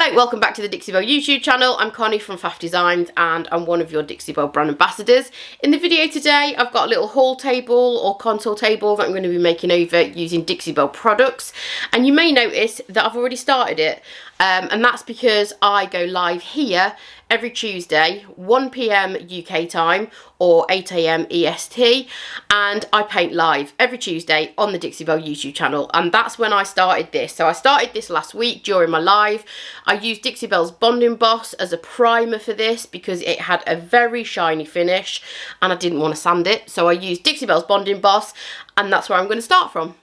Hello, welcome back to the Dixie Belle YouTube channel. I'm Connie from Faff Designs and I'm one of your Dixie Belle brand ambassadors. In the video today, I've got a little haul table or console table that I'm going to be making over using Dixie Belle products. And you may notice that I've already started it. And that's because I go live here every Tuesday, 1 PM UK time or 8 AM EST, and I paint live every Tuesday on the Dixie Belle YouTube channel, and that's when I started this. So I started this last week during my live. I used Dixie Belle's Bond Emboss as a primer for this because it had a very shiny finish and I didn't want to sand it, so I used Dixie Belle's Bond Emboss, and that's where I'm going to start from.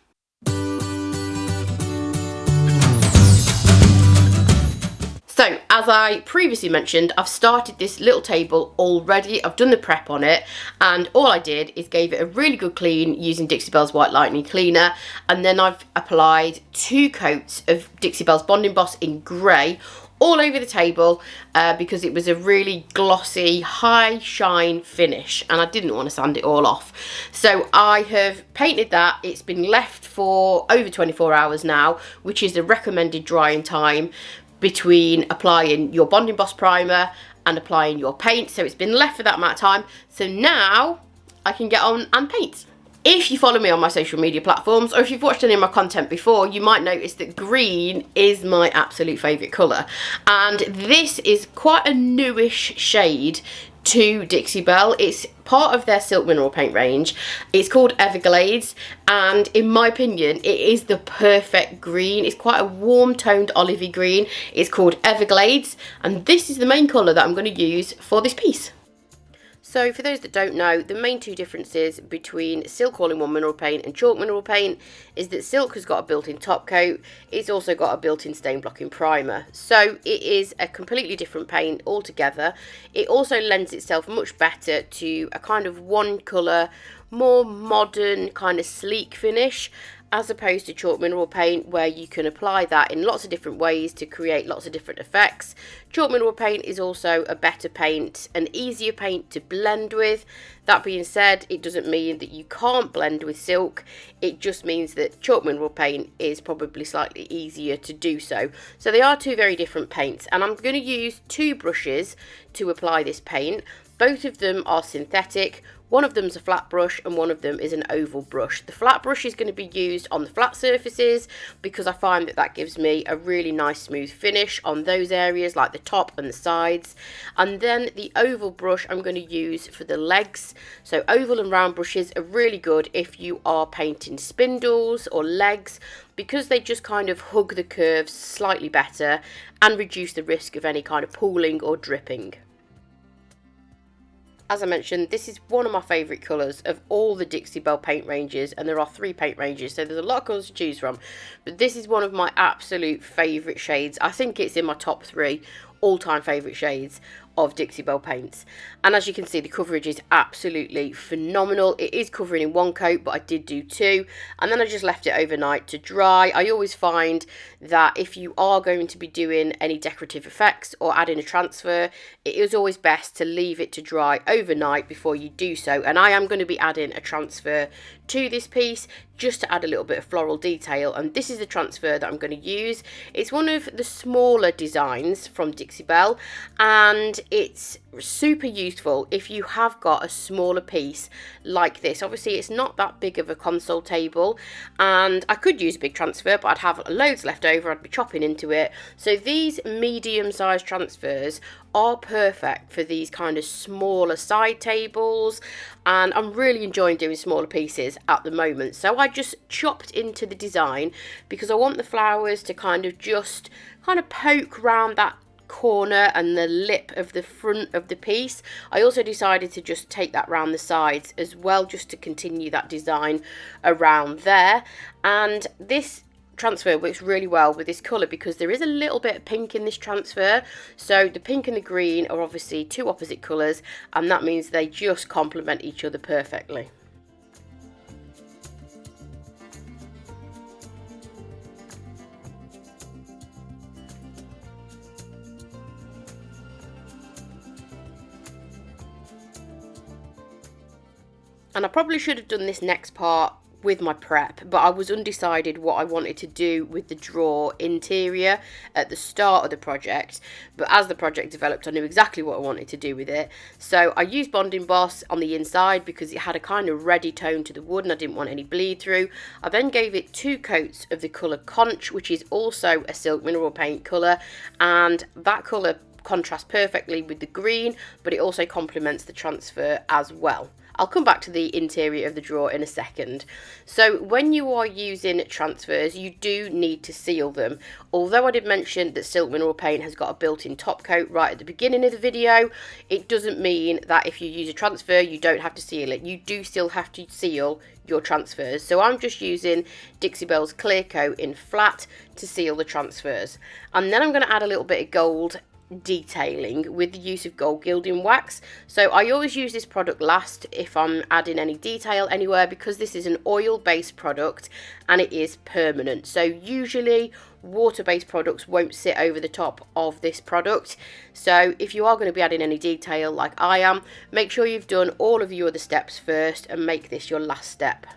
So, as I previously mentioned, I've started this little table already. I've done the prep on it, and all I did is gave it a really good clean using Dixie Belle's White Lightning Cleaner, and then I've applied 2 coats of Dixie Belle's Bond Emboss in grey all over the table because it was a really glossy, high shine finish, and I didn't want to sand it all off. So I have painted that. It's been left for over 24 hours now, which is the recommended drying time between applying your Bond Emboss primer and applying your paint. So it's been left for that amount of time. So now I can get on and paint. If you follow me on my social media platforms, or if you've watched any of my content before, you might notice that green is my absolute favourite colour. And this is quite a newish shade to Dixie Belle. It's part of their Silk Mineral Paint range. It's called Everglades, and in my opinion, it is the perfect green. It's quite a warm toned olivey green. It's called Everglades, and this is the main colour that I'm going to use for this piece. So for those that don't know, the main 2 differences between Silk All-in-One Mineral Paint and Chalk Mineral Paint is that Silk has got a built-in top coat. It's also got a built-in stain blocking primer. So it is a completely different paint altogether. It also lends itself much better to a kind of one colour, more modern, kind of sleek finish, as opposed to Chalk Mineral Paint, where you can apply that in lots of different ways to create lots of different effects. Chalk Mineral Paint is also a better paint, an easier paint to blend with. That being said, it doesn't mean that you can't blend with Silk. It just means that Chalk Mineral Paint is probably slightly easier to do so. So they are 2 very different paints, and I'm going to use 2 brushes to apply this paint. Both of them are synthetic. One of them is a flat brush and one of them is an oval brush. The flat brush is going to be used on the flat surfaces because I find that that gives me a really nice smooth finish on those areas like the top and the sides. And then the oval brush I'm going to use for the legs. So oval and round brushes are really good if you are painting spindles or legs, because they just kind of hug the curves slightly better and reduce the risk of any kind of pooling or dripping. As I mentioned, this is one of my favourite colours of all the Dixie Belle paint ranges, and there are 3 paint ranges, so there's a lot of colours to choose from, but this is one of my absolute favourite shades. I think it's in my top 3 all-time favourite shades of Dixie Belle paints. And as you can see, the coverage is absolutely phenomenal. It is covering in 1 coat, but I did do 2, and then I just left it overnight to dry. I always find that if you are going to be doing any decorative effects or adding a transfer, it is always best to leave it to dry overnight before you do so. And I am going to be adding a transfer to this piece just to add a little bit of floral detail, and this is the transfer that I'm going to use. It's one of the smaller designs from Dixie Belle, and it's super useful if you have got a smaller piece like this. Obviously it's not that big of a console table, and I could use a big transfer, but I'd have loads left over. I'd be chopping into it. So these medium-sized transfers are perfect for these kind of smaller side tables, and I'm really enjoying doing smaller pieces at the moment. So I just chopped into the design because I want the flowers to kind of poke round that corner and the lip of the front of the piece. I also decided to just take that round the sides as well, just to continue that design around there. And this transfer works really well with this colour because there is a little bit of pink in this transfer. So the pink and the green are obviously 2 opposite colours, and that means they just complement each other perfectly. And I probably should have done this next part with my prep, but I was undecided what I wanted to do with the drawer interior at the start of the project. But as the project developed, I knew exactly what I wanted to do with it. So I used Bond Emboss on the inside because it had a kind of reddy tone to the wood and I didn't want any bleed through. I then gave it 2 coats of the colour Conch, which is also a silk mineral paint colour, and that colour contrasts perfectly with the green, but it also complements the transfer as well. I'll come back to the interior of the drawer in a second. So when you are using transfers, you do need to seal them. Although I did mention that silk mineral paint has got a built-in top coat right at the beginning of the video, it doesn't mean that if you use a transfer you don't have to seal it. You do still have to seal your transfers. So I'm just using Dixie Belle's clear coat in flat to seal the transfers. And then I'm going to add a little bit of gold detailing with the use of gold gilding wax. So I always use this product last if I'm adding any detail anywhere, because this is an oil based product and it is permanent. So usually water based products won't sit over the top of this product. So if you are going to be adding any detail like I am, make sure you've done all of your other steps first and make this your last step.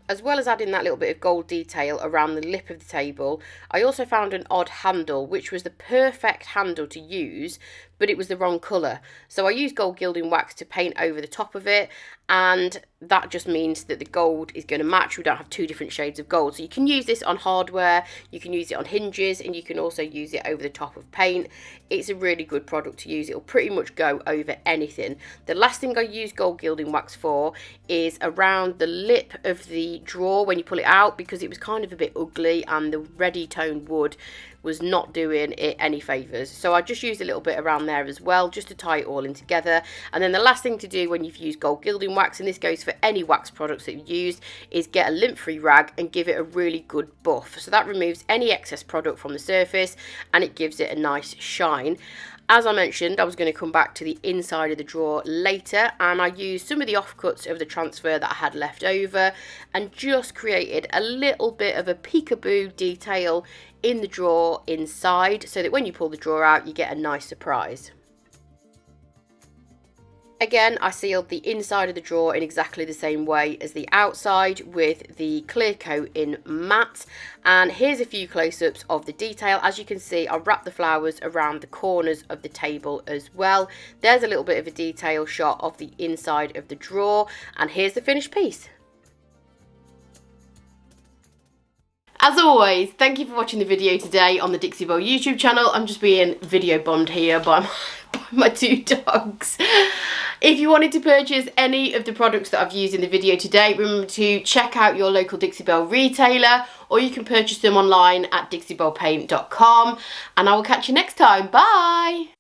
As well as adding that little bit of gold detail around the lip of the table, I also found an odd handle, which was the perfect handle to use, but it was the wrong colour. So I used gold gilding wax to paint over the top of it, and that just means that the gold is going to match. We don't have 2 different shades of gold. So you can use this on hardware, you can use it on hinges, and you can also use it over the top of paint. It's a really good product to use. It'll pretty much go over anything. The last thing I use gold gilding wax for is around the lip of the drawer when you pull it out, because it was kind of a bit ugly and the reddy toned wood was not doing it any favours. So I just used a little bit around there as well, just to tie it all in together. And then the last thing to do when you've used gold gilding wax, and this goes for any wax products that you've used, is get a lint free rag and give it a really good buff. So that removes any excess product from the surface and it gives it a nice shine. As I mentioned, I was going to come back to the inside of the drawer later, and I used some of the offcuts of the transfer that I had left over and just created a little bit of a peekaboo detail in the drawer inside, so that when you pull the drawer out you get a nice surprise. Again, I sealed the inside of the drawer in exactly the same way as the outside with the clear coat in matte. And here's a few close-ups of the detail. As you can see, I wrapped the flowers around the corners of the table as well. There's a little bit of a detail shot of the inside of the drawer, and here's the finished piece. As always, thank you for watching the video today on the Dixie Belle YouTube channel. I'm just being video bombed here by my 2 dogs. If you wanted to purchase any of the products that I've used in the video today, remember to check out your local Dixie Belle retailer, or you can purchase them online at dixiebellepaint.com, and I will catch you next time. Bye!